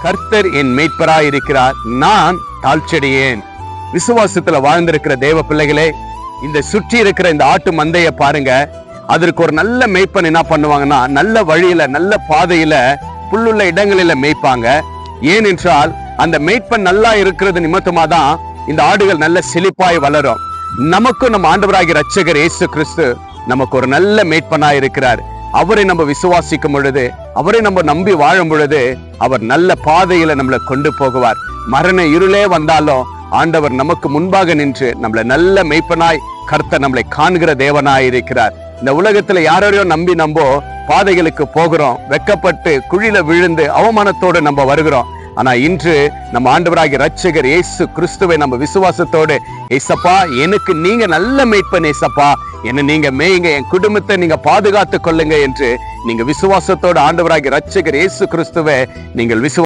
கர்த்தர் என் மேய்ப்பராய் இருக்கிறார், நான் தாழ்ச்சடையேன். விசுவாசத்துல வாழ்ந்திருக்கிற தேவ பிள்ளைகளே, இந்த சுற்றி இருக்கிற இந்த ஆட்டு மந்தைய பாருங்க. அதற்கு ஒரு நல்ல மேய்ப்பன் என்ன பண்ணுவாங்கன்னா, நல்ல வழியில நல்ல பாதையில புல்லுள்ள இடங்களில மேய்ப்பாங்க. ஏனென்றால் அந்த மேய்ப்பன் நல்லா இருக்கிறது நிமித்தமா தான் இந்த ஆடுகள் நல்ல செழிப்பாய் வளரும். நமக்கும் நம்ம ஆண்டவராகிய இரட்சகர் இயேசு கிறிஸ்து நமக்கு ஒரு நல்ல மேய்ப்பனாய் இருக்கிறார். அவரை நம்ம விசுவாசிக்கும் பொழுது, அவரை நம்ம நம்பி வாழும் பொழுது, அவர் நல்ல பாதையில நம்மளை கொண்டு போகுவார். மரண இருளே வந்தாலும் ஆண்டவர் நமக்கு முன்பாக நின்று நம்மளை நல்ல மேய்ப்பனாய் கர்த்தர் நம்மளை காண்கிற தேவனாய் இருக்கிறார். இந்த உலகத்துல யாரையோ நம்பி நம்ம பாதைகளுக்கு போகிறோம், வெக்கப்பட்டு குழியில விழுந்து அவமானத்தோடு நம்ம வருகிறோம். ஆனா இன்று நம்ம ஆண்டவராகிய இரட்சகர் இயேசு கிறிஸ்துவை நம்ம விசுவாசத்தோடு, ஏசப்பா எனக்கு நீங்க நல்ல மேய்ப்பன், ஏசப்பா என்ன நீங்க மேய்ங்க, என் குடும்பத்தை நீங்க பாதுகாத்து கொள்ளுங்க என்று நீங்க விசுவாசத்தோடு ஆண்டவராகிய இரட்சகர் இயேசு கிறிஸ்துவை நீங்கள்